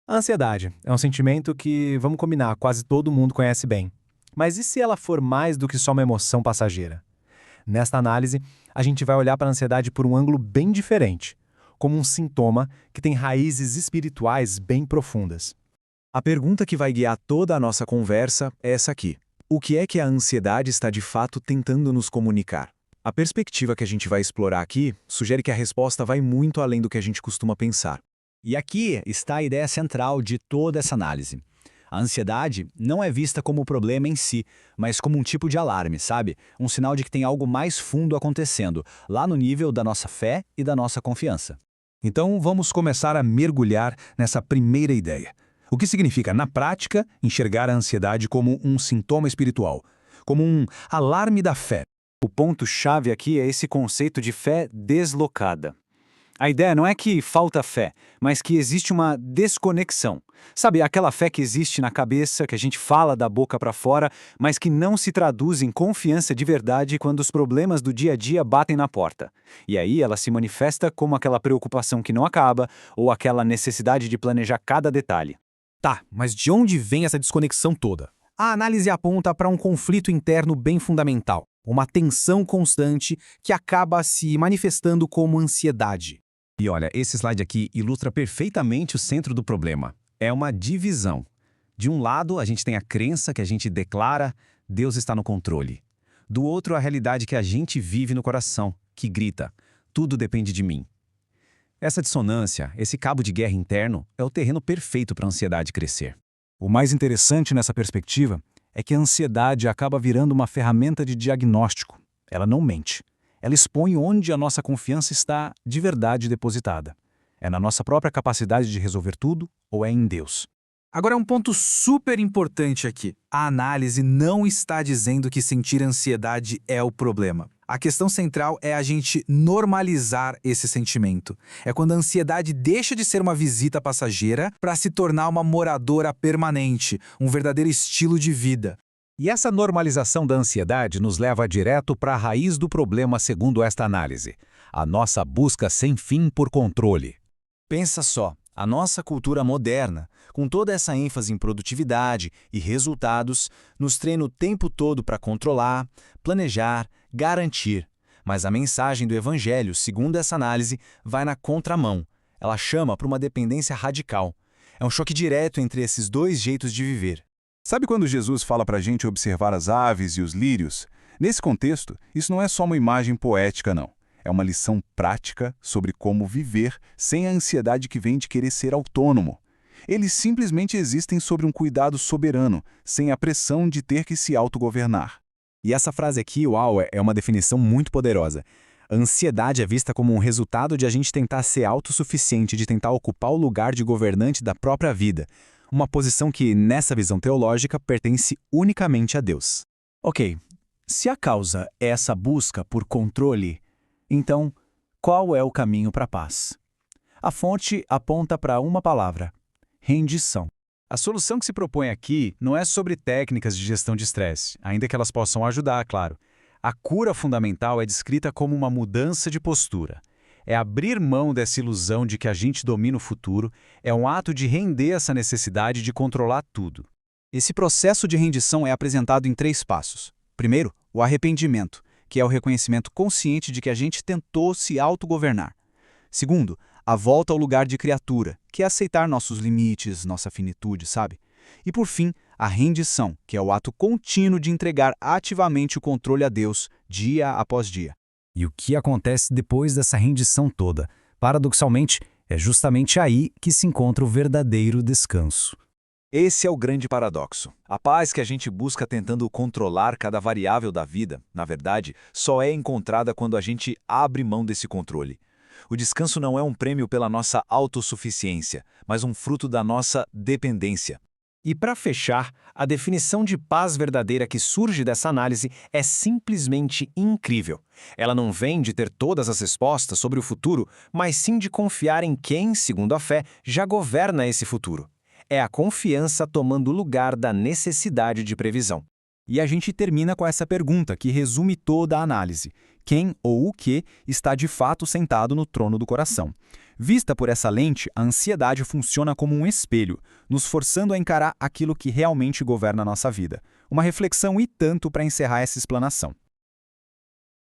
A ansiedade é um sentimento que, vamos combinar, quase todo mundo conhece bem. Mas e se ela for mais do que só uma emoção passageira? Nesta análise, a gente vai olhar para a ansiedade por um ângulo bem diferente, como um sintoma que tem raízes espirituais bem profundas. A pergunta que vai guiar toda a nossa conversa é essa aqui. O que é que a ansiedade está de fato tentando nos comunicar? A perspectiva que a gente vai explorar aqui sugere que a resposta vai muito além do que a gente costuma pensar. E aqui está a ideia central de toda essa análise. A ansiedade não é vista como o problema em si, mas como um tipo de alarme, sabe? Um sinal de que tem algo mais fundo acontecendo, lá no nível da nossa fé e da nossa confiança. Então, vamos começar a mergulhar nessa primeira ideia. O que significa, na prática, enxergar a ansiedade como um sintoma espiritual, como um alarme da fé. O ponto-chave aqui é esse conceito de fé deslocada. A ideia não é que falta fé, mas que existe uma desconexão. Sabe, aquela fé que existe na cabeça, que a gente fala da boca para fora, mas que não se traduz em confiança de verdade quando os problemas do dia a dia batem na porta. E aí ela se manifesta como aquela preocupação que não acaba, ou aquela necessidade de planejar cada detalhe. Tá, mas de onde vem essa desconexão toda? A análise aponta para um conflito interno bem fundamental, uma tensão constante que acaba se manifestando como ansiedade. E olha, esse slide aqui ilustra perfeitamente o centro do problema. É uma divisão. De um lado, a gente tem a crença que a gente declara, Deus está no controle. Do outro, a realidade que a gente vive no coração, que grita, tudo depende de mim. Essa dissonância, esse cabo de guerra interno, é o terreno perfeito para a ansiedade crescer. O mais interessante nessa perspectiva é que a ansiedade acaba virando uma ferramenta de diagnóstico. Ela não mente. Ela expõe onde a nossa confiança está de verdade depositada. É na nossa própria capacidade de resolver tudo ou é em Deus? Agora, um ponto super importante aqui. A análise não está dizendo que sentir ansiedade é o problema. A questão central é a gente normalizar esse sentimento. É quando a ansiedade deixa de ser uma visita passageira para se tornar uma moradora permanente, um verdadeiro estilo de vida. E essa normalização da ansiedade nos leva direto para a raiz do problema segundo esta análise, a nossa busca sem fim por controle. Pensa só, a nossa cultura moderna, com toda essa ênfase em produtividade e resultados, nos treina o tempo todo para controlar, planejar, garantir. Mas a mensagem do Evangelho, segundo essa análise, vai na contramão. Ela chama para uma dependência radical. É um choque direto entre esses dois jeitos de viver. Sabe quando Jesus fala para a gente observar as aves e os lírios? Nesse contexto, isso não é só uma imagem poética, não. É uma lição prática sobre como viver sem a ansiedade que vem de querer ser autônomo. Eles simplesmente existem sob um cuidado soberano, sem a pressão de ter que se autogovernar. E essa frase aqui, uau, é uma definição muito poderosa. A ansiedade é vista como um resultado de a gente tentar ser autossuficiente, de tentar ocupar o lugar de governante da própria vida. Uma posição que, nessa visão teológica, pertence unicamente a Deus. Ok, se a causa é essa busca por controle, então qual é o caminho para a paz? A fonte aponta para uma palavra: rendição. A solução que se propõe aqui não é sobre técnicas de gestão de estresse, ainda que elas possam ajudar, claro. A cura fundamental é descrita como uma mudança de postura. É abrir mão dessa ilusão de que a gente domina o futuro, é um ato de render essa necessidade de controlar tudo. Esse processo de rendição é apresentado em 3 passos. Primeiro, o arrependimento, que é o reconhecimento consciente de que a gente tentou se autogovernar. Segundo, a volta ao lugar de criatura, que é aceitar nossos limites, nossa finitude, sabe? E por fim, a rendição, que é o ato contínuo de entregar ativamente o controle a Deus, dia após dia. E o que acontece depois dessa rendição toda? Paradoxalmente, é justamente aí que se encontra o verdadeiro descanso. Esse é o grande paradoxo. A paz que a gente busca tentando controlar cada variável da vida, na verdade, só é encontrada quando a gente abre mão desse controle. O descanso não é um prêmio pela nossa autossuficiência, mas um fruto da nossa dependência. E para fechar, a definição de paz verdadeira que surge dessa análise é simplesmente incrível. Ela não vem de ter todas as respostas sobre o futuro, mas sim de confiar em quem, segundo a fé, já governa esse futuro. É a confiança tomando o lugar da necessidade de previsão. E a gente termina com essa pergunta que resume toda a análise: quem ou o que está de fato sentado no trono do coração? Vista por essa lente, a ansiedade funciona como um espelho, nos forçando a encarar aquilo que realmente governa a nossa vida. Uma reflexão e tanto para encerrar essa explanação.